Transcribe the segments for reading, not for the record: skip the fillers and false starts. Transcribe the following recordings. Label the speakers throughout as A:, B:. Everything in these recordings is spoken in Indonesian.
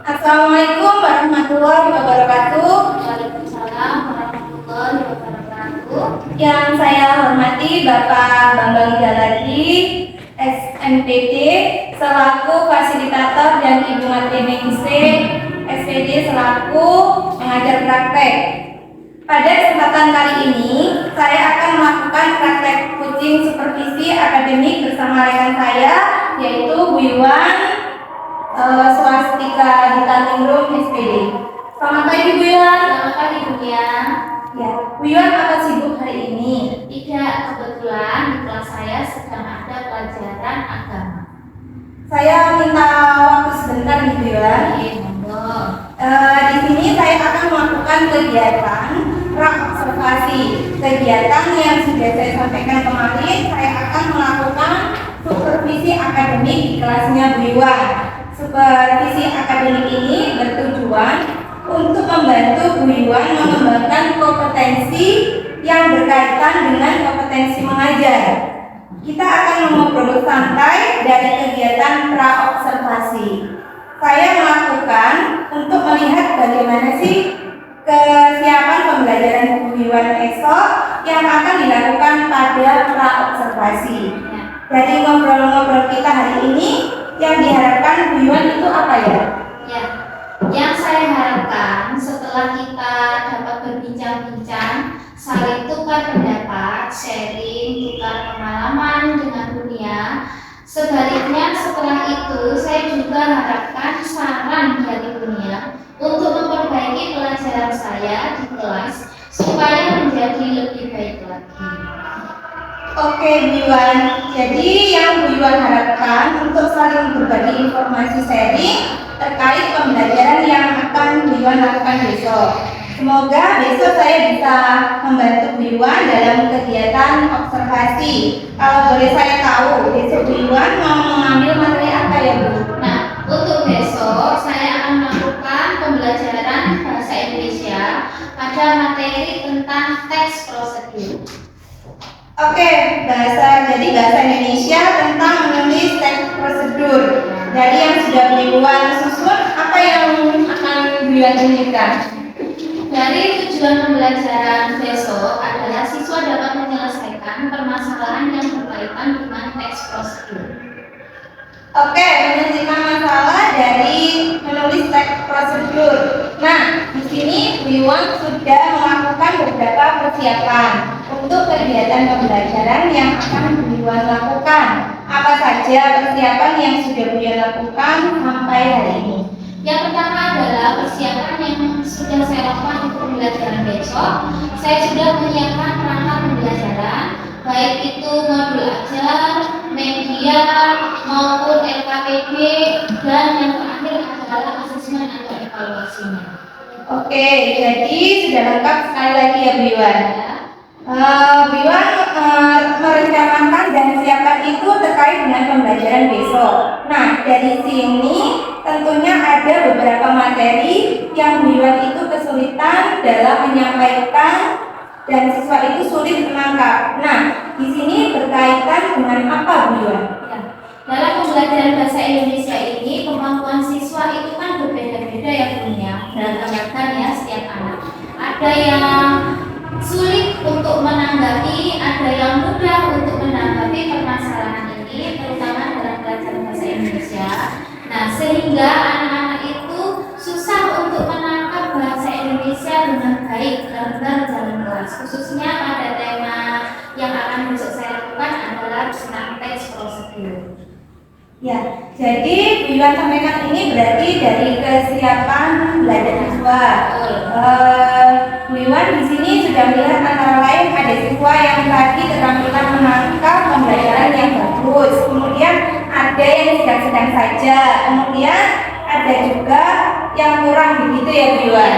A: Assalamualaikum warahmatullahi wabarakatuh.
B: Waalaikumsalam warahmatullahi wabarakatuh.
A: Yang saya hormati Bapak Bambang Jaladi, SMPD selaku fasilitator, dan Ibu Martiningsih, SPD selaku pengajar praktek. Pada kesempatan kali ini, saya akan melakukan praktek coaching supervisi akademik bersama rekan saya, yaitu Bu Iwan, Swastika Ditaningrum SPD. Selamat pagi Bu Iwan.
B: Selamat pagi Bu Nia.
A: Ya, Bu Iwan apa sibuk hari ini?
B: Tidak, kebetulan di kelas saya sedang ada pelajaran agama.
A: Saya minta waktu sebentar nih Bu Iwan.
B: Monggo.
A: Di sini saya akan melakukan kegiatan observasi. Kegiatan yang sudah saya sampaikan kemarin, saya akan melakukan supervisi akademik di kelasnya Bu Iwan. Supervisi akademik ini bertujuan untuk membantu Bu Iwan mengembangkan kompetensi yang berkaitan dengan kompetensi mengajar. Kita akan mengobrol santai dari kegiatan praobservasi. Saya melakukan untuk melihat bagaimana sih kesiapan pembelajaran Bu Iwan esok yang akan dilakukan pada praobservasi. Dari ngobrol-ngobrol kita hari ini, yang diharapkan Bu Iwan itu apa ya?
B: Ya, yang saya harapkan setelah kita dapat berbincang-bincang, saling tukar pendapat, sharing, tukar pengalaman dengan dunia. Sebaliknya setelah itu saya juga harapkan saran dari dunia untuk memperbaiki pelajaran saya di kelas supaya menjadi lebih baik lagi.
A: Oke Bu Iwan, jadi yang Bu Iwan harapkan untuk saling berbagi informasi sharing terkait pembelajaran yang akan Bu Iwan lakukan besok. Semoga besok saya bisa membantu Bu Iwan dalam kegiatan observasi. Kalau boleh saya tahu, besok Bu Iwan mau mengambil materi apa ya Bu?
B: Nah, untuk besok saya akan melakukan pembelajaran bahasa Indonesia pada materi tentang teks prosedur.
A: Oke, jadi bahasa Indonesia tentang menulis teks prosedur. Dari yang sudah Bu Iwan susun, apa yang akan Bu Iwan tunjukkan?
B: Dari tujuan pembelajaran besok adalah siswa dapat menyelesaikan permasalahan yang berkaitan dengan teks prosedur.
A: Oke, menyelesaikan masalah dari menulis teks prosedur. Nah, di sini Bu Iwan sudah melakukan beberapa persiapan untuk kegiatan pembelajaran yang akan Bu Iwan lakukan. Apa saja persiapan yang sudah Bu Iwan lakukan sampai hari ini?
B: Yang pertama adalah persiapan yang sudah saya lakukan untuk pembelajaran besok. Saya sudah menyiapkan perangkat pembelajaran, baik itu modul ajar, media, maupun LKPD, dan yang terakhir adalah asesmen atau evaluasinya.
A: Oke, jadi sudah lengkap sekali lagi ya Bu Iwan. Bu Iwan merencanakan dan siapkan itu terkait dengan pembelajaran besok. Nah, dari sini tentunya ada beberapa materi yang Bu Iwan itu kesulitan dalam menyampaikan dan siswa itu sulit menangkap. Nah, di sini berkaitan dengan apa Bu Iwan?
B: Ya. Dalam pembelajaran bahasa Indonesia ini, kemampuan siswa itu kan berbeda-beda ya punya, beragam ya setiap anak. Ada yang sulit untuk menanggapi, ada yang mudah untuk menanggapi permasalahan ini, terutama dalam pelajaran bahasa Indonesia. Nah, sehingga anak-anak itu susah untuk menangkap bahasa Indonesia dengan baik dalam jalan kelas, khususnya pada tema yang akan besok saya lakukan adalah tentang teks prosedur.
A: Ya, jadi Bu Iwan sampaikan ini berarti dari kesiapan belajar siswa. Bu Iwan di sini sudah melihat antara lain ada siswa yang tadi keterampilan menangkap pembelajaran yang bagus, kemudian ada yang sedang-sedang saja, kemudian ada juga yang kurang begitu ya Bu Iwan.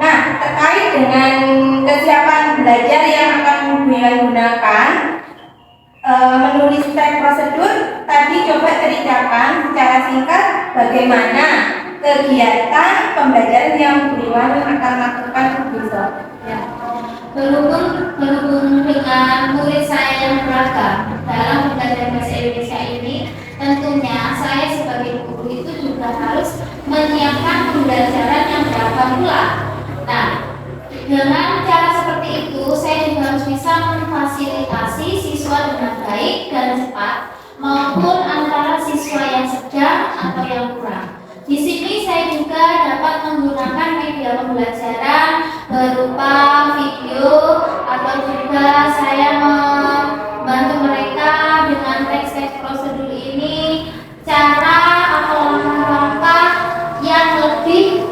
A: Nah, terkait dengan kesiapan belajar yang akan Bu Iwan gunakan, menulis teks prosedur, tadi coba ceritakan secara singkat bagaimana kegiatan pembelajaran yang Bu Iwan akan lakukan besok.
B: Ya. Berhubung dengan murid saya yang beragam dalam pembelajaran bahasa Indonesia ini, tentunya saya sebagai guru itu juga harus menyiapkan pembelajaran yang beragam pula. Nah, dengan cara seperti itu, saya juga harus bisa memfasilitasi siswa dengan baik dan cepat, maupun antara siswa yang sedang atau yang kurang. Di sini saya juga dapat menggunakan media pembelajaran berupa video, atau juga saya membantu mereka dengan teks-teks prosedur ini, cara atau langkah-langkah yang lebih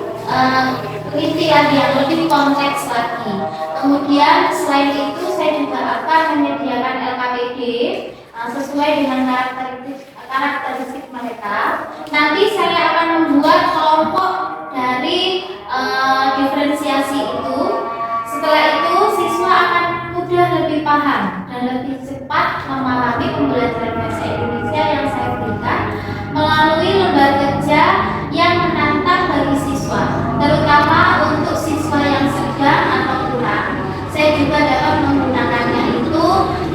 B: rinci lagi, yang lebih kompleks lagi. Kemudian selain itu saya juga akan menyediakan LKPD sesuai dengan karakteristik mereka. Nanti saya akan membuat kelompok dari diferensiasi itu. Setelah itu siswa akan mudah lebih paham dan lebih cepat memahami pembelajaran bahasa Indonesia yang saya berikan melalui lembar kerja yang menantang bagi siswa, terutama untuk siswa yang sedang atau kurang. Saya juga dapat menggunakannya itu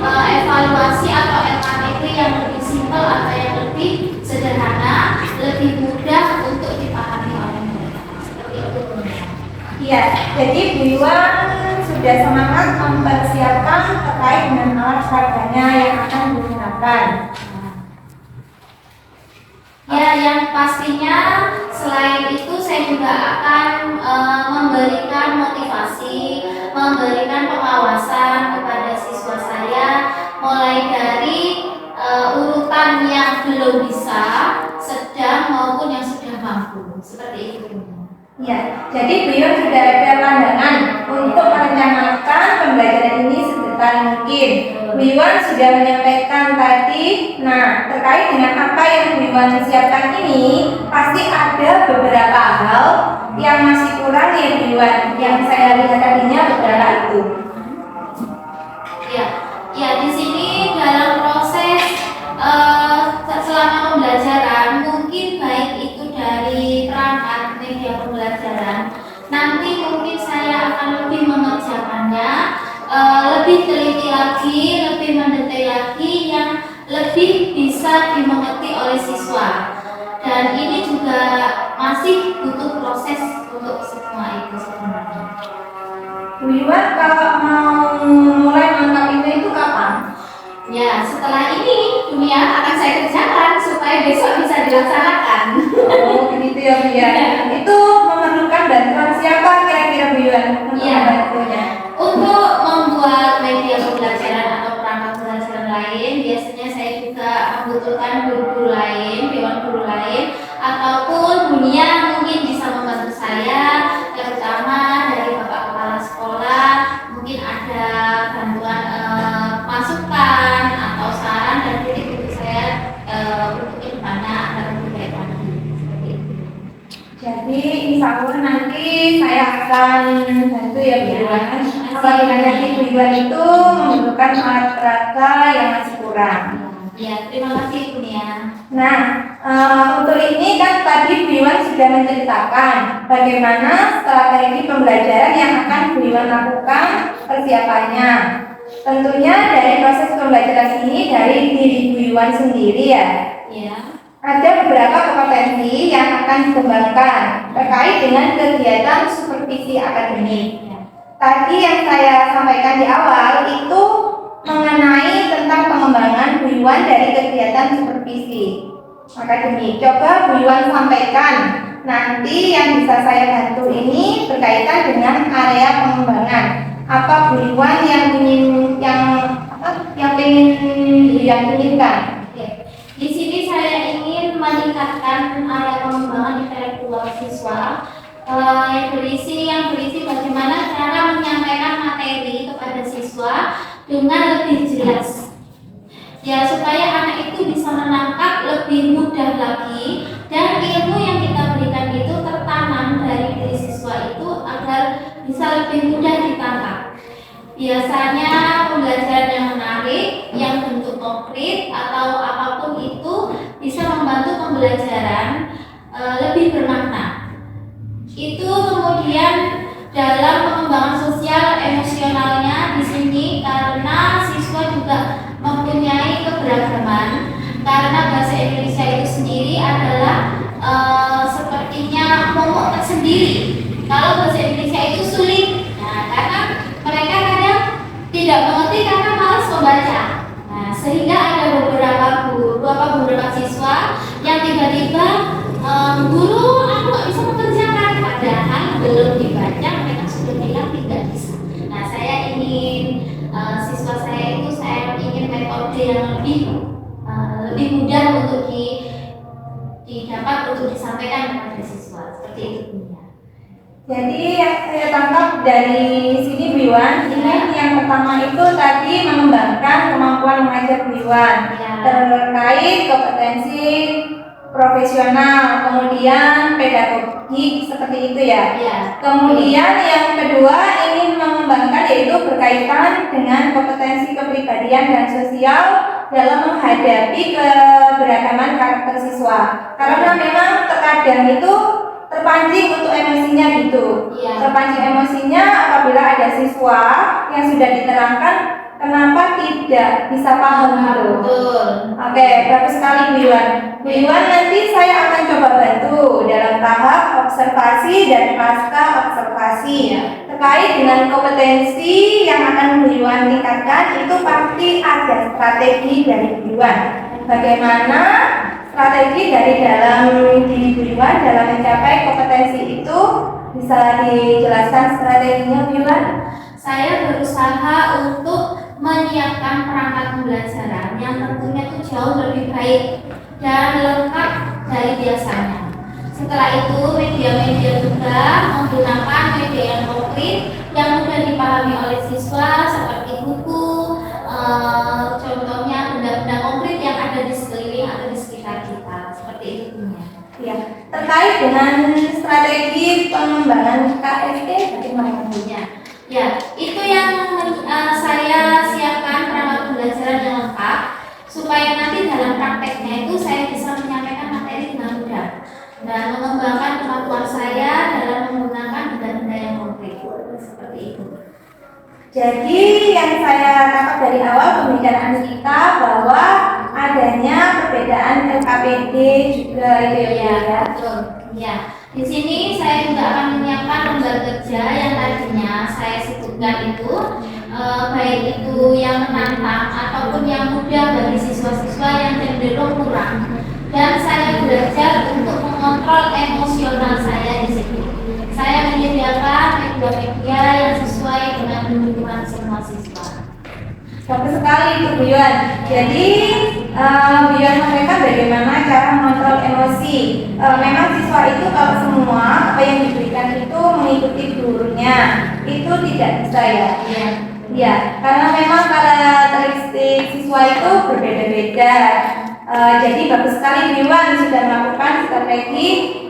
B: evaluasi atau LKPD yang lebih simpel atau yang lebih sederhana, lebih mudah untuk dipahami oleh mereka. Seperti itu.
A: Iya, jadi Bu Iwan sudah semangat mempersiapkan terkait dengan alat seadanya yang akan digunakan.
B: Ya, yang pastinya selain itu saya juga akan memberikan motivasi, memberikan pengawasan kepada siswa saya, mulai dari urutan yang belum bisa, sedang maupun yang sudah mampu. Seperti itu.
A: Ya, jadi beliau sudah ada pandangan untuk merencanakan pembelajaran ini sedetail mungkin. Bu Iwan sudah menyampaikan tadi, nah terkait dengan apa yang Bu Iwan siapkan ini, pasti ada beberapa hal yang masih kurang ya Bu Iwan, yang saya lihat tadinya beberapa itu.
B: Ya, di sini dalam proses selama pembelajaran mungkin baik itu dari perangkat media pembelajaran, nanti mungkin saya akan lebih mengerjakannya, lebih teliti lagi, lebih mendetail lagi, yang lebih bisa dimengerti oleh siswa. Dan ini juga masih butuh proses untuk semua itu sebenarnya.
A: Bu Iwan kalau mau mulai melengkapi itu kapan?
B: Ya, setelah ini dunia akan saya kerjakan supaya besok bisa dilaksanakan.
A: Oh, begitu ya Bu ya. Itu memerlukan bantuan siapa kira-kira Bu Iwan untuk membantunya?
B: Untuk membuat media pembelajaran atau perangkat pembelajaran lain, biasanya saya juga membutuhkan guru-guru lain, dewan guru lain, ataupun dunia mungkin bisa membantu saya, terutama dari Bapak Kepala Sekolah, mungkin ada bantuan masukan atau saran dan kritik untuk saya untuk kedepannya agar lebih baik lagi. Seperti itu.
A: Jadi insya Allah nanti saya akan bantu ya Bu Iwan. Apabila nanti Bu Iwan itu membutuhkan alat peraga yang masih kurang.
B: Ya, terima kasih Dunia.
A: Nah, untuk ini kan tadi Bu Iwan sudah menceritakan bagaimana strategi pembelajaran yang akan Bu Iwan lakukan persiapannya. Tentunya dari proses pembelajaran ini dari diri Bu Iwan sendiri ya.
B: Ya.
A: Ada beberapa kompetensi yang akan dikembangkan terkait dengan kegiatan supervisi akademik. Tadi yang saya sampaikan di awal itu mengenai tentang pengembangan Bu Iwan dari kegiatan supervisi akademik. Coba Bu Iwan sampaikan nanti yang bisa saya bantu ini berkaitan dengan area pengembangan. Apa Bu Iwan yang inginkan?
B: Di sini saya ingin meningkatkan area pengembangan intelektual siswa yang berisi bagaimana cara menyampaikan materi kepada siswa dengan lebih jelas. Ya, supaya anak itu bisa menangkap lebih mudah lagi dan ilmu yang kita berikan itu tertanam dari diri siswa itu agar bisa lebih mudah ditangkap. Biasanya pembelajaran yang menarik, yang bentuk konkret atau apapun itu bisa membantu pembelajaran lebih bermakna. Itu kemudian dalam pengembangan sosial emosionalnya di sini karena siswa juga mempunyai keberagaman, karena bahasa Indonesia itu sendiri adalah sepertinya kalau bahasa Indonesia itu sulit. Nah, karena mereka kadang tidak mengerti karena malas membaca. Nah, sehingga ada beberapa guru, beberapa siswa yang tiba-tiba guru aku nggak bisa mengerjakan, padahal belum dibaca mereka sudah bilang tidak bisa. Nah, saya ingin siswa saya itu saya ingin metode yang lebih mudah untuk didapat untuk disampaikan kepada siswa seperti itu.
A: Jadi yang saya tangkap dari sini Bu Iwan, ini yang pertama itu tadi mengembangkan kemampuan mengajar Bu Iwan terkait kompetensi profesional, kemudian pedagogik seperti itu ya. Kemudian yang kedua ingin mengembangkan yaitu berkaitan dengan kompetensi kepribadian dan sosial dalam menghadapi keberagaman karakter siswa. Karena memang terkadang itu terpancing untuk emosinya gitu. Terpancing emosinya apabila ada siswa yang sudah diterangkan kenapa tidak bisa paham gitu. Oke, bagus sekali Bu Iwan. Bu Iwan, nanti saya akan coba bantu dalam tahap observasi dan pasca observasi terkait dengan kompetensi yang akan Bu Iwan tingkatkan. Itu pasti ada strategi dari Bu Iwan. Bagaimana strategi dari dalam diri Bu Iwan dalam mencapai kompetensi itu, bisa dijelaskan strateginya Bu Iwan?
B: Saya berusaha untuk menyiapkan perangkat pembelajaran yang tentunya itu jauh lebih baik dan lengkap dari biasanya. Setelah itu media-media juga menggunakan media yang konkret yang mudah dipahami oleh siswa seperti buku, contohnya benda-benda konkret yang ada di sekeliling atau di sekitar kita, seperti itu ya.
A: Terkait dengan strategi pengembangan KSE bagaimana punya?
B: Ya, itu yang saya siapkan perangkat pembelajaran yang lengkap supaya nanti dalam prakteknya itu saya bisa menyampaikan materi dengan mudah dan mengembangkan kemampuan saya dalam menggunakan benda-benda yang konkret seperti itu.
A: Jadi yang saya tangkap dari awal pembicaraan kita bahwa adanya perbedaan LKPD juga
B: ya. Betul. Ya. Di sini saya juga akan menyiapkan lembar kerja yang tadinya saya sebutkan itu baik itu yang menantang ataupun yang mudah bagi siswa-siswa yang cenderung kurang. Dan saya belajar untuk mengontrol emosional saya di sini. Saya menyediakan media-media yang sesuai dengan kebutuhan semua siswa.
A: Bagus sekali itu Bu Iwan. Jadi Bu Iwan sampaikan bagaimana cara mengontrol emosi. Memang siswa itu kalau semua apa yang diberikan itu mengikuti gurunya itu tidak bisa ya. Ya, karena memang karakteristik siswa itu berbeda-beda. Jadi bagus sekali Bu Iwan sudah melakukan strategi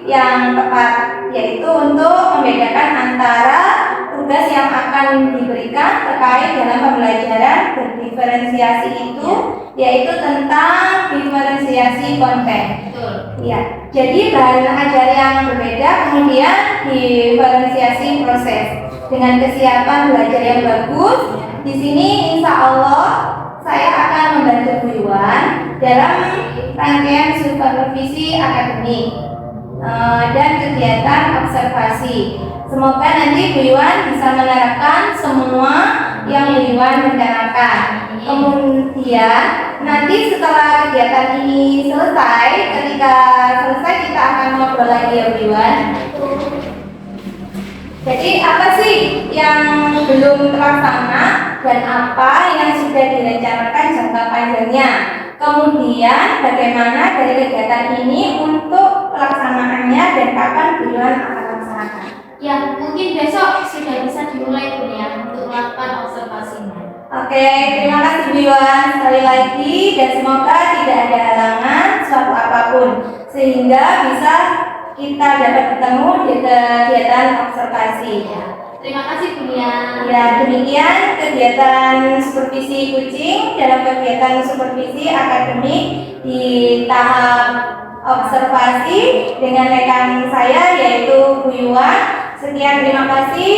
A: yang tepat, yaitu untuk membedakan antara tugas yang akan diberikan terkait dalam pembelajaran berdiferensiasi itu, yaitu tentang diferensiasi konten. Ya, jadi bahan ajar yang berbeda kemudian diferensiasi proses dengan kesiapan belajar yang bagus. Di sini insya Allah saya akan membantu Bu Iwan dalam rangkaian supervisi akademik dan kegiatan observasi. Semoga nanti Bu Iwan bisa menerapkan semua yang Bu Iwan rencanakan. Kemudian nanti setelah kegiatan ini selesai, ketika selesai kita akan ngobrol lagi ya Bu Iwan. Jadi apa sih yang belum terlaksana dan apa yang sudah direncanakan jangka panjangnya? Kemudian bagaimana dari kegiatan ini untuk pelaksanaannya dan kapan Bu Iwan akan laksanakan?
B: Ya, mungkin besok sudah bisa dimulai Bu ya untuk melakukan observasinya.
A: Oke, terima kasih Bu Iwan sekali lagi dan semoga tidak ada halangan suatu apapun sehingga bisa kita dapat bertemu di kegiatan observasi.
B: Terima kasih Bu ya.
A: Ya, demikian kegiatan supervisi kucing dalam kegiatan supervisi akademik di tahap observasi dengan rekan saya yaitu Bu Iwan. Sekian, terima kasih.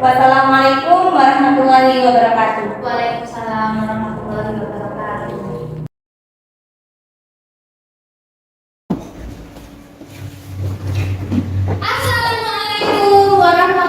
A: Wassalamualaikum warahmatullahi wabarakatuh.
B: Waalaikumsalam warahmatullahi wabarakatuh. Assalamualaikum warahmatullahi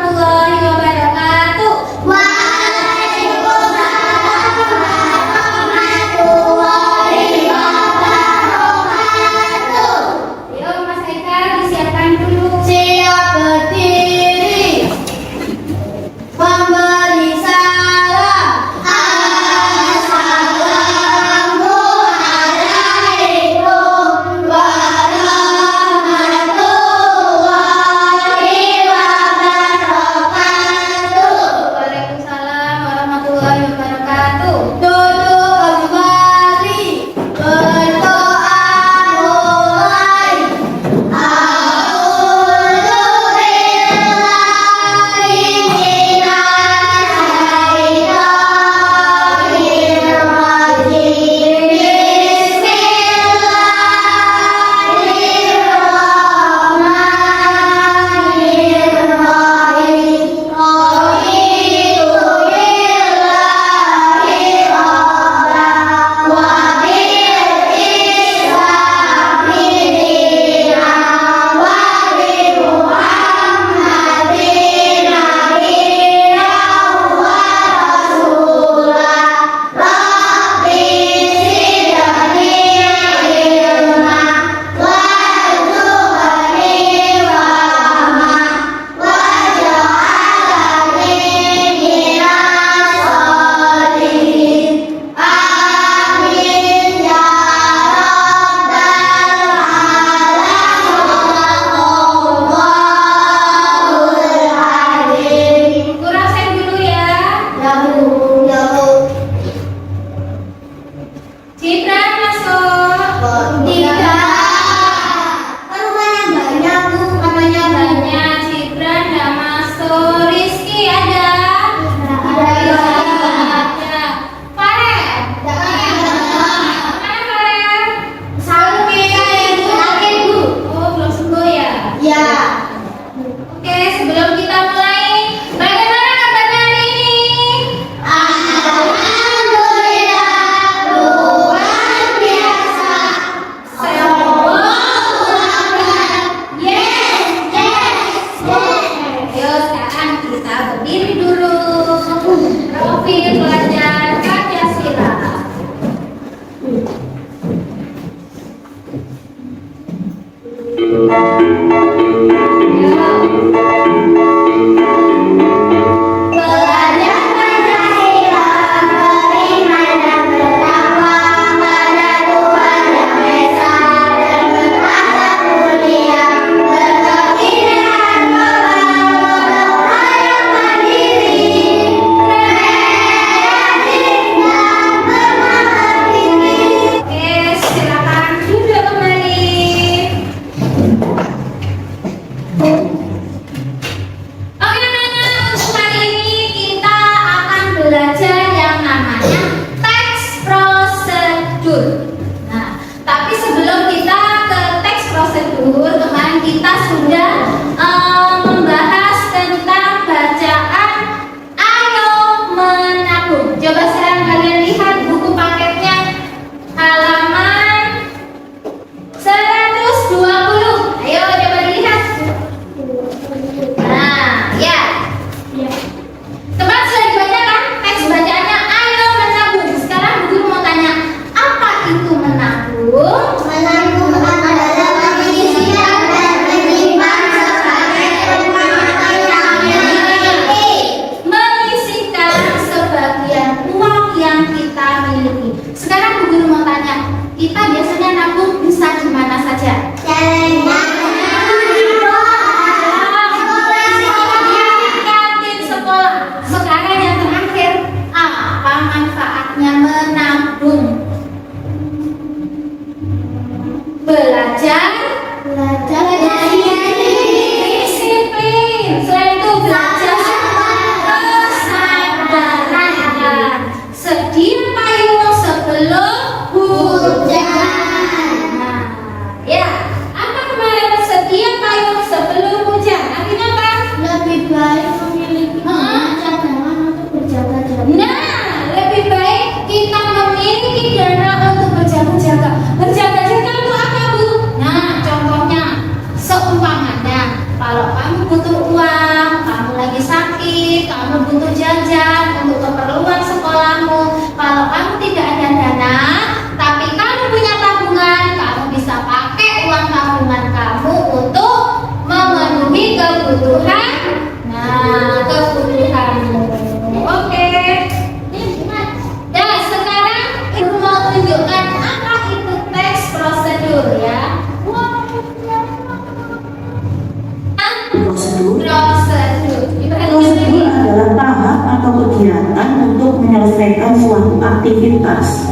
C: menyelesaikan suatu aktivitas.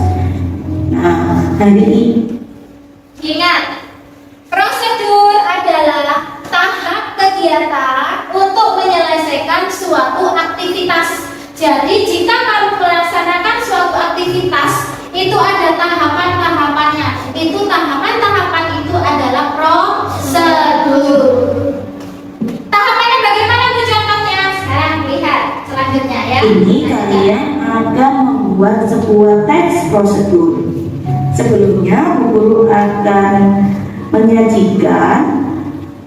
C: Nah, hari ini
B: Ingat, prosedur adalah tahap kegiatan untuk menyelesaikan suatu aktivitas. Jadi jika kamu melaksanakan suatu aktivitas, itu ada tahapan-tahapannya. Itu tahapan-tahapan itu adalah prosedur. Tahapannya bagaimana Bu contohnya? Sekarang lihat selanjutnya ya.
C: ini kalian akan membuat sebuah teks prosedur. Sebelumnya, Bu Guru akan menyajikan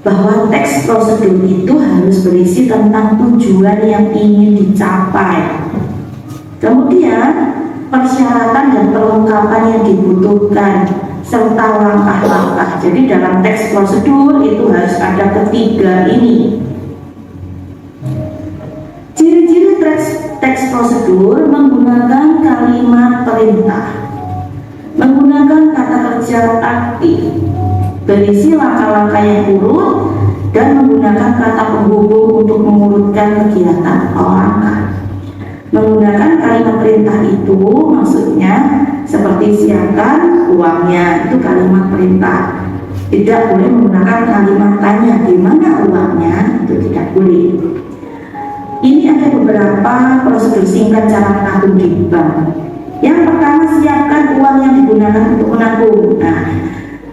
C: bahwa teks prosedur itu harus berisi tentang tujuan yang ingin dicapai. Kemudian, persyaratan dan perlengkapan yang dibutuhkan serta langkah-langkah. Jadi dalam teks prosedur itu harus ada ketiga ini. Ciri-ciri teks prosedur menggunakan kalimat perintah, menggunakan kata kerja aktif, berisi langkah-langkah yang urut, dan menggunakan kata penghubung untuk mengurutkan kegiatan atau langkah. Menggunakan kalimat perintah itu maksudnya seperti siapkan uangnya, itu kalimat perintah. Tidak boleh menggunakan kalimat tanya di mana uangnya, itu tidak boleh. Ini ada beberapa prosedur singkat cara menabung di bank. Yang pertama, siapkan uang yang digunakan untuk menabung. Nah,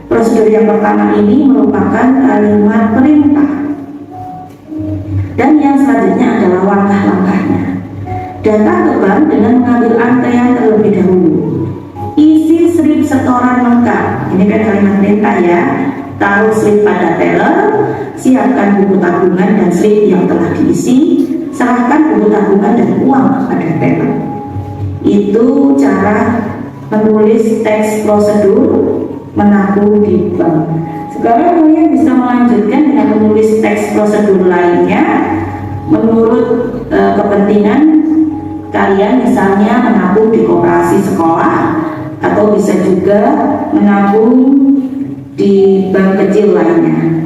C: prosedur yang pertama ini merupakan kalimat perintah. Dan yang selanjutnya adalah langkah-langkahnya. Datang ke bank dengan mengambil antrean terlebih dahulu. Isi slip setoran lengkap. Ini kan kalimat perintah ya. Taruh slip pada teller, siapkan buku tabungan dan slip yang telah diisi, serahkan buku tabungan dan uang kepada teller. Itu cara menulis teks prosedur menabung di bank. Sekarang kalian bisa melanjutkan dengan menulis teks prosedur lainnya menurut kepentingan kalian, misalnya menabung di koperasi sekolah atau bisa juga menabung di bank kecil lainnya.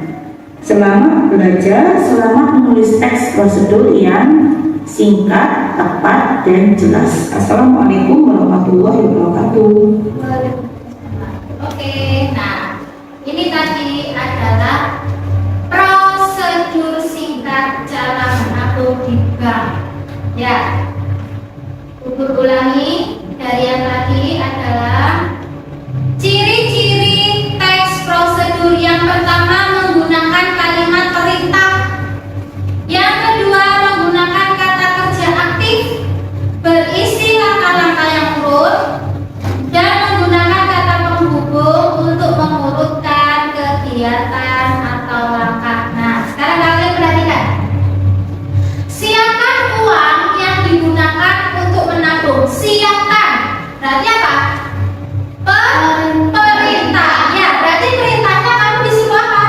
C: Selamat belajar, selamat menulis teks prosedur yang singkat, tepat, dan jelas. Assalamualaikum warahmatullahi wabarakatuh.
B: Oke, nah ini tadi adalah prosedur singkat cara menabung di bank. Ya, ulangi dari yang tadi adalah ciri-ciri teks prosedur. Yang pertama, menggunakan kalimat perintah. Yang kedua, menggunakan kata kerja aktif, berisi langkah-langkah yang urut, dan menggunakan kata penghubung untuk mengurutkan kegiatan atau langkah. Nah, sekarang kalian perhatikan. Siapkan uang yang digunakan untuk menabung. Siapkan berarti apa? Perintah. Ya, berarti perintahnya kamu disuruh apa?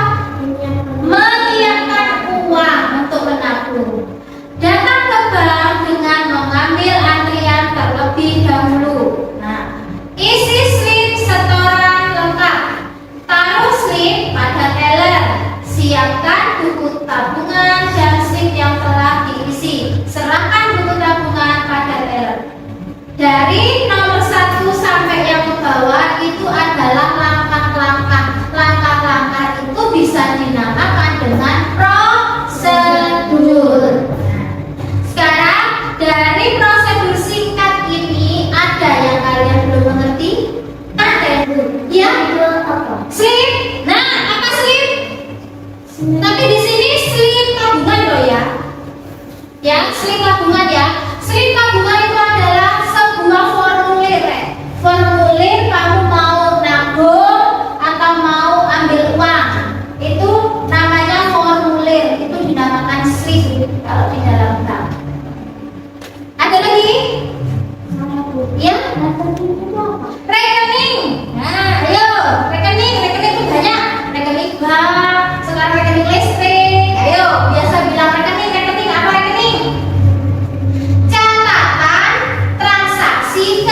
B: Menyiapkan uang untuk menabung. Datang ke bank dengan mengambil antrian terlebih dahulu. Nah, isi slip setoran lengkap. Taruh slip pada teller. Siapkan buku tabungan dan slip yang telah diisi. Serahkan buku tabungan pada teller. Dari nomor 1 sampai yang ke bawah itu adalah langkah-langkah. Langkah-langkah itu bisa dinamakan dengan prosedur. Sekarang dari prosedur singkat ini ada yang kalian belum mengerti? Ada yang belum? Ya? Slip. Nah, apa slip? Tapi di sini slip tabungan loh ya. Ya, slip tabungan ya. Slip tabungan itu adalah sebuah formulir. Formulir kamu mau nabung atau mau ambil uang. Itu namanya formulir. Itu dinamakan slip kalau di dalam bank. Ada lagi? Ya? Rekening. Nah, ayo, rekening itu banyak. Rekening bank, sekarang rekening listrik. Ayo, biasa bilang rekening apa rekening? Catatan transaksi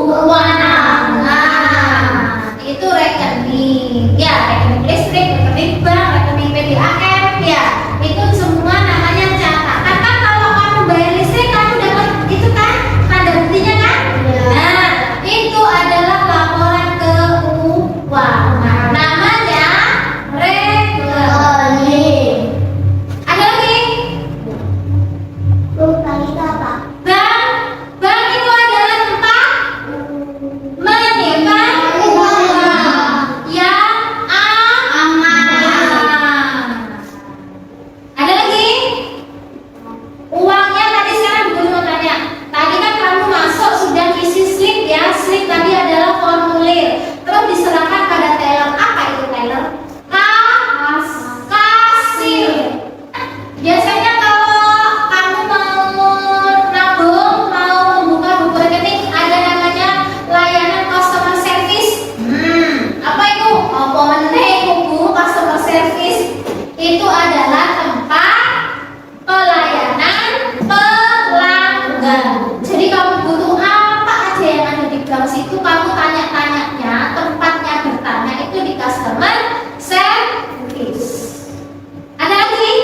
B: keuangan. Nah, itu rekening. Ya, rekening listrik, rekening bank, rekening PDAM. Ya, itu semua namanya catatan. Kan kalau kamu bayar listrik, kamu dapat itu Jadi kamu butuh apa aja yang ada di bank situ, kamu tanya-tanyanya, tempatnya bertanya itu di customer service. Ada lagi?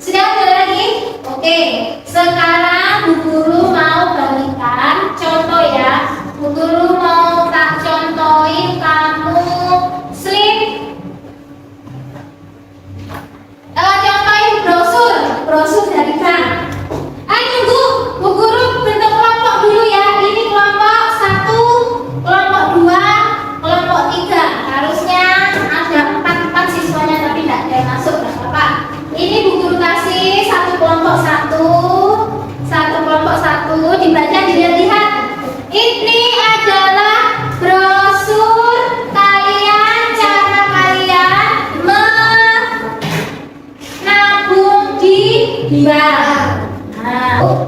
B: Sudah ada lagi? Oke, sekarang Bu Guru mau berikan contoh ya. Bu Guru mau tak contohin kamu slip. Contohin brosur dari bank. Tunggu, Bu Guru bentuk kelompok dulu ya. Ini kelompok 1, kelompok 2, kelompok 3. Harusnya ada 4 siswanya tapi tidak ada yang masuk, nggak apa-apa. Ini Bu Guru kasih satu kelompok 1, dibaca dilihat-lihat. Ini adalah brosur kalian, cara kalian menabung di bank.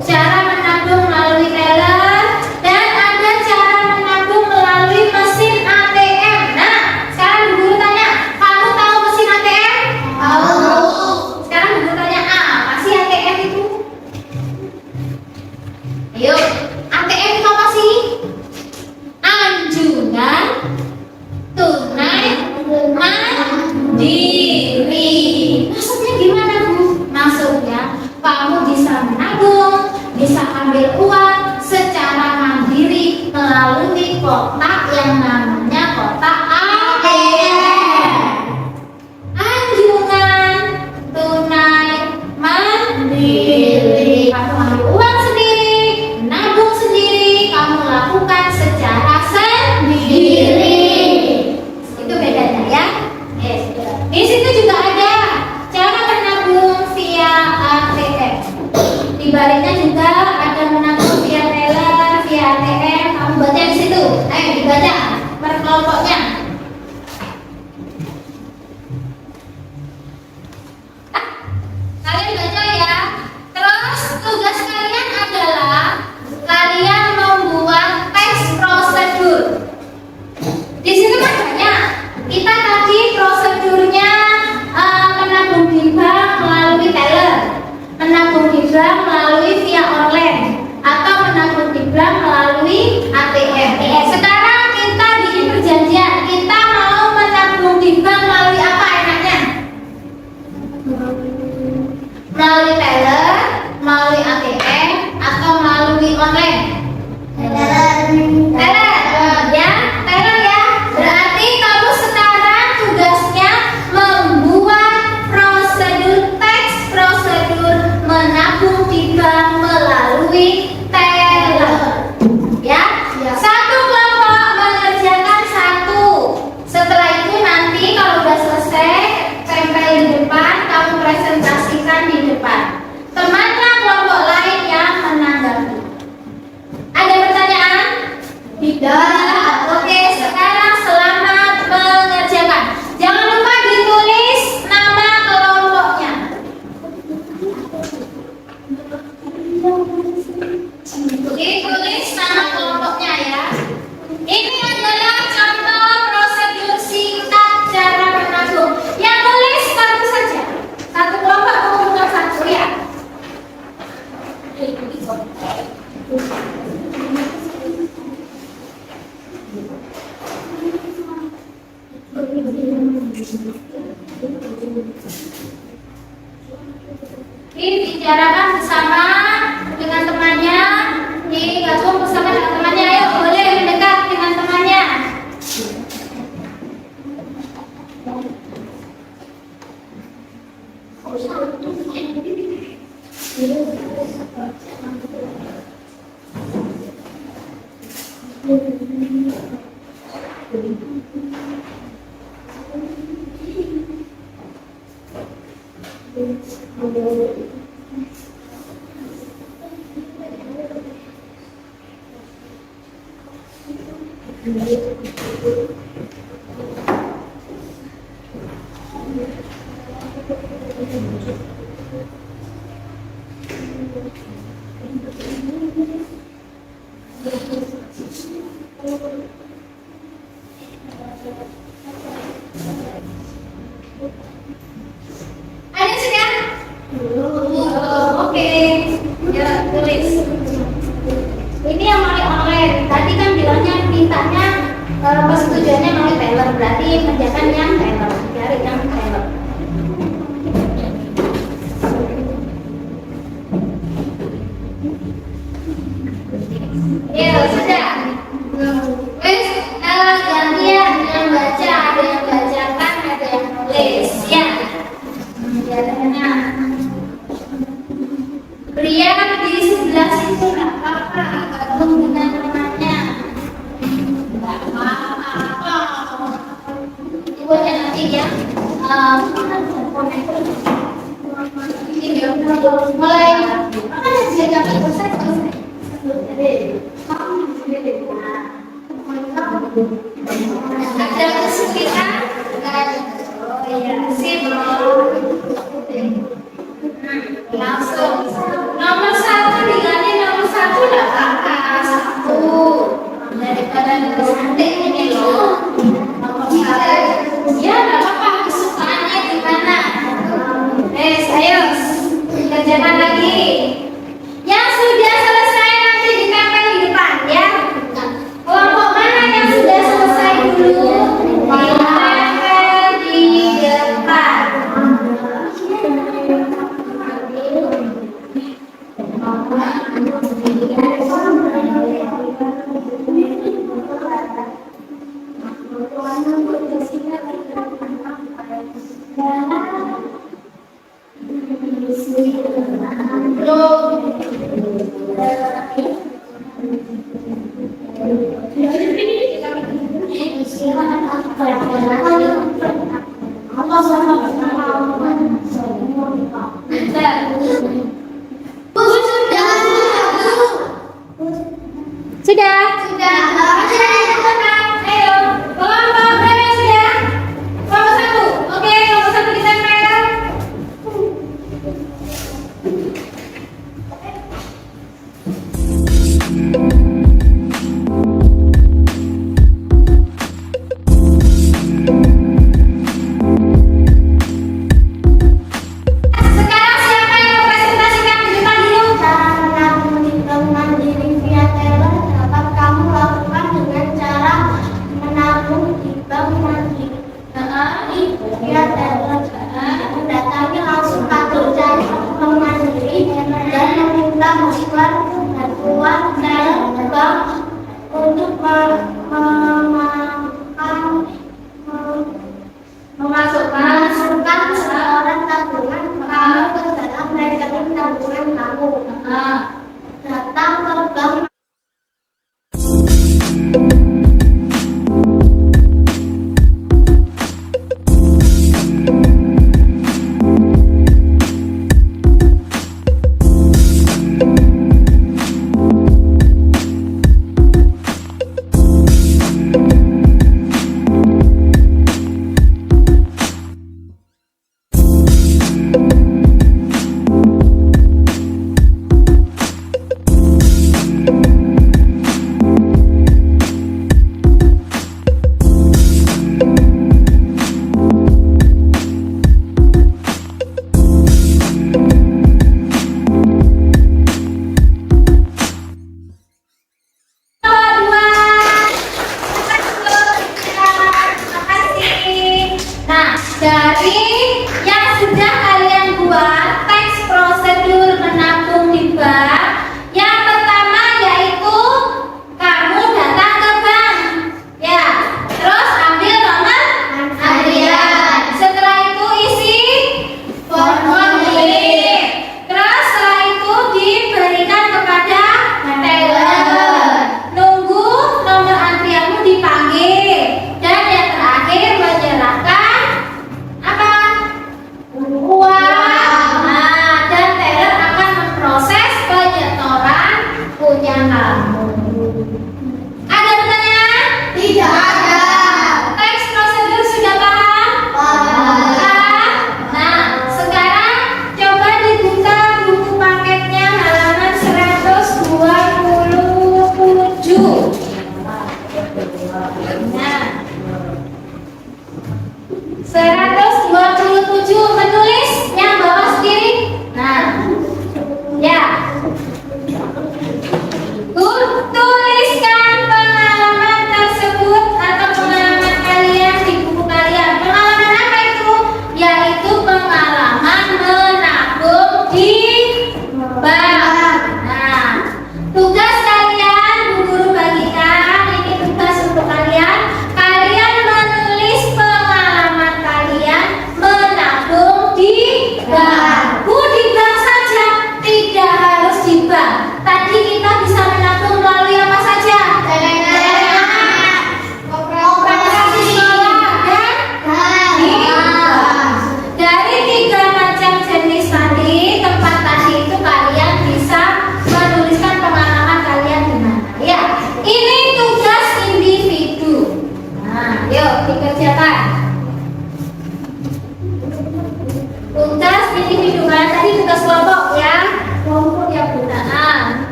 B: Cara menabung melalui teller dan ada cara menabung melalui mesin ATM. Nah, sekarang Bu Guru tanya, kamu tahu mesin ATM? Tahu. Sekarang Bu Guru tanya, apa sih ATM itu? Ayo, ATM itu apa sih? Anjungan tunai mandiri. Maksudnya gimana Bu? Maksudnya kamu bisa menabung, bisa ambil uang secara mandiri melalui kotak yang namanya kotak ATM. Anjungan tunai mandiri. Kamu ambil uang sendiri, menabung sendiri, kamu lakukan secara sendiri. Itu bedanya ya. Yes. Di situ juga ada cara menabung via ATM. Di baliknya juga ada menabung via teller, via ATM. Kamu baca di situ. Ayo dibaca per kelompoknya. Kalian baca ya. Terus tugas kalian adalah kalian membuat teks prosedur. Di situ kan banyak. Kita tadi prosedurnya menabung di bank melalui teller, menabung di bank melalui via online, atau menabung di bank melalui ATM. Sekarang kita bikin perjanjian, kita mau menabung di bank melalui apa enaknya? Melalui teller, melalui ATM, atau melalui online? Teller, ya, teller ya. Berarti kamu sekarang tugasnya membuat teks prosedur menabung di bank melalui teller. Ya, satu kelompok mengerjakan satu. Setelah itu nanti kalau udah selesai, tempel di depan, kamu presentasikan di depan. Temannya kelompok lain yang menanggapi. Ada pertanyaan? Tidak. Oke, sekarang selamat mengerjakan. Jangan lupa ditulis nama kelompoknya. Ditulis nama kelompoknya ya. Ini adalah contoh prosedur singkat cara menabung. Yang tulis satu saja. Satu kelompok mengumpulkan satu ya. Ini bicarakan bersama dengan temannya. Ini gabung bersama dengan temannya. Ayo boleh mendekat dengan temannya. Ada sudah? Oke. Ya, tulis. tulis. Ini yang melalui online. Tadi kan bilangnya mintanya persetujuannya melalui teller, berarti kerjakan yang teller, cari yang teller. Ya sudah. Wes, gantian yang baca, ada yang bacakan, ada yang nulis. Ya. Biasanya. Pria di sebelah situ nggak apa-apa, gabung dengan temannya. Nggak apa-apa. Ibu aja nanti ya. Mulai. Mana sih jam selesai? Ada kesulitan? Oh iya, sip. Langsung nomor 1 diganti nomor 1 enggak apa-apa. 1 daripada cantik ini loh. Nomor 1 ya enggak apa-apa, kesukaannya gimana. Ayo kerjakan lagi. Yang sudah selesai nanti ditempel di depan ya. Kelompok mana yang sudah selesai dulu? Ditempel di depan. Sudah. Ayo, kelompok berapa sudah? Kelompok 1. Oke, kelompok 1 ditempel. Sekarang siapa yang mempresentasikan di depan dulu?
D: Cara menghitung mandiri via teller dapat kamu lakukan dengan cara menabung di bank mandiri via teller. Mendatangi langsung kantor cari bank mandiri dan meminta bantuan teller bank untuk memasukkan setoran tabungan kamu ke dalam rekening tabungan kamu. Datang ke bank.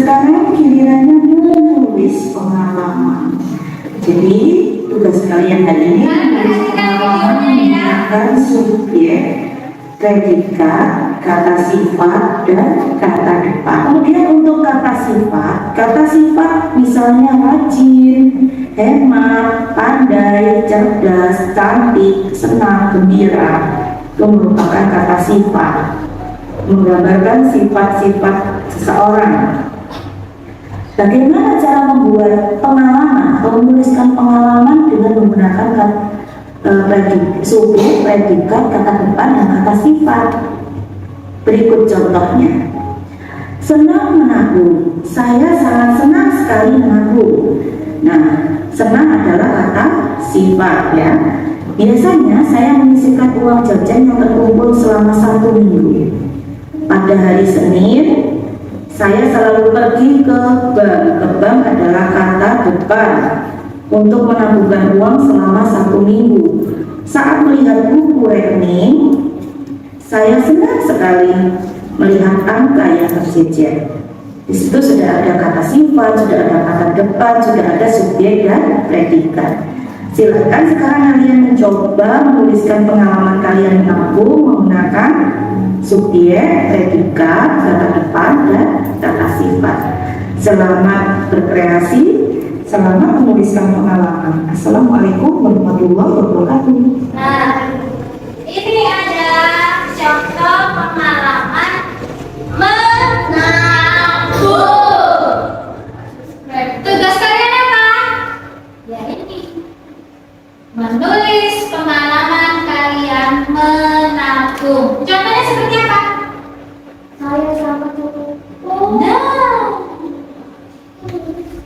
C: sekarang gilirannya menulis pengalaman. Jadi tugas kalian hari ini menulis pengalaman menggunakan subjek, predikat, kata sifat, dan kata depan. Kemudian untuk kata sifat misalnya rajin, hemat, pandai, cerdas, cantik, senang, gembira, itu merupakan kata sifat, menggambarkan sifat-sifat seseorang. Bagaimana cara membuat pengalaman atau menuliskan pengalaman dengan menggunakan subjek, predikat, kata depan, dan kata sifat? Berikut contohnya. Senang menabung. Saya sangat senang sekali menabung. Nah, senang adalah kata sifat ya. Biasanya saya menyisihkan uang jajan yang terkumpul selama 1 minggu. Pada hari Senin, saya selalu pergi ke bank. Ke bank adalah kata depan untuk menabungkan uang selama 1 minggu. Saat melihat buku rekening, saya senang sekali melihat angka yang tercecer. Di situ sudah ada kata sifat, sudah ada kata depan, sudah ada subjek dan predikat. Silakan sekarang kalian mencoba menuliskan pengalaman kalian menabung menggunakan subjek, predikat, kata depan, dan kata sifat. Selamat berkreasi, selamat menuliskan pengalaman. Assalamualaikum warahmatullahi wabarakatuh.
B: Nah, ini ada contoh pengalaman menabung. Tugas kalian apa? Ya ini, menulis pengalaman kalian menabung. Contohnya seperti apa?
D: Saya sama cucu.
B: Nah,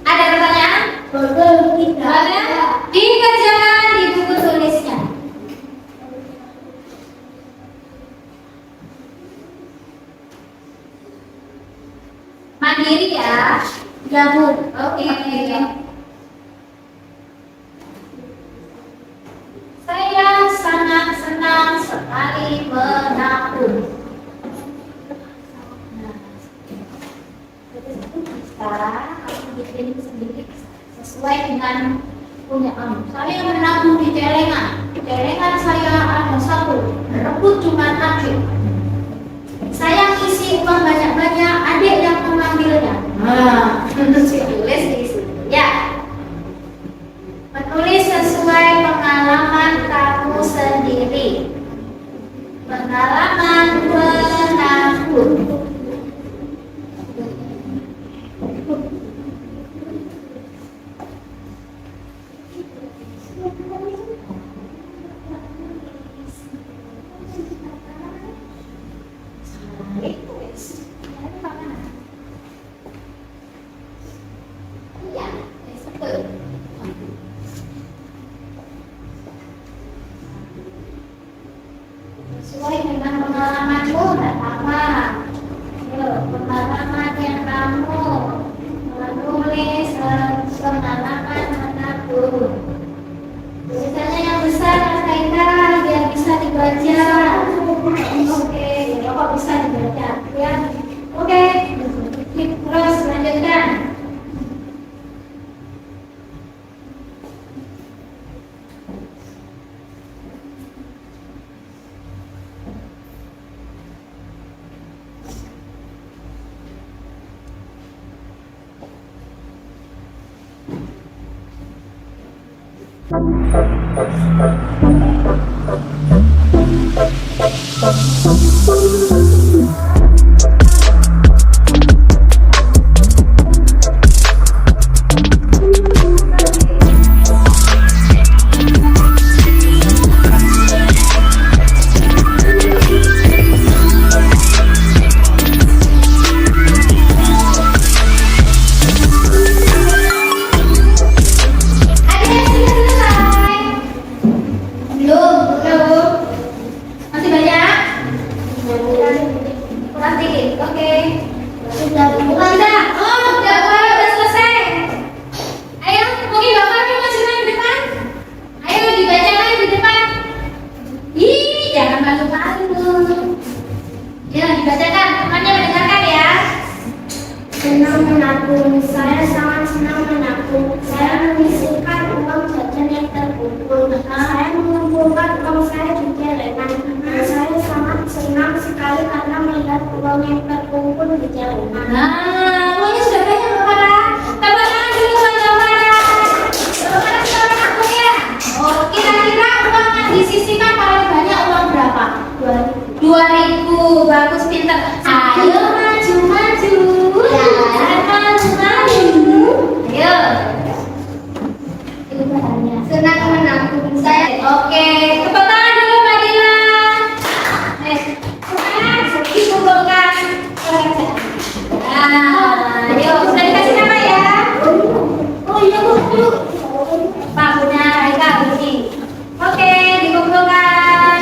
B: ada pertanyaan? Ada? Dikerjakan di buku tulisnya. Mandiri ya. Gabung. Oke. Saya sangat senang sekali menabung. Sekarang kamu bikin sendiri sesuai dengan punya kamu. Saya menabung di celengan. Celengan saya ada 1, rebut cuma adik. Saya isi uang banyak-banyak, adik yang mengambilnya. Nah, tulis di sini ya. Menulis sesuai pengalaman kamu sendiri. Pengalaman menabung. Sesuai dengan pengalamanmu, tidak apa. Pengalaman yang kamu menulis pengalaman menabung. Tulisannya yang besar, Kaita, biar bisa dibaca. Oke, kok bisa dibaca ya? Oke, terus lanjutkan. Belum. Masih banyak?
D: Saya menyisihkan uang jajan yang terkumpul. Saya mengumpulkan uang saya di jalanan. Saya sangat senang sekali karena melihat uang yang terkumpul di jalanan.
B: Nah, uangnya sudah banyak Mbak Farah. Tepuk tangan dulu buat Mbak Farah. Mbak Farah sudah menanggung ya. Oh, kira-kira uang yang disisihkan paling banyak uang berapa? 2.000. Bagus, pintar. Ayo maju maju. Jangan malu-malu. Ayo.
D: Itu bahannya.
B: Senang menanggung saya. Oke, tepuk tangan dulu Mbak Dila. Dikumpulkan. Nah, ayo sudah dikasih nama ya.
D: Oh iya Bu.
B: Pak punya Haika Budi. Oke, dikumpulkan.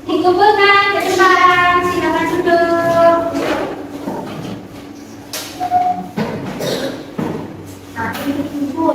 B: Dikumpulkan ke depan. Silakan duduk. Nah, ini dikumpul.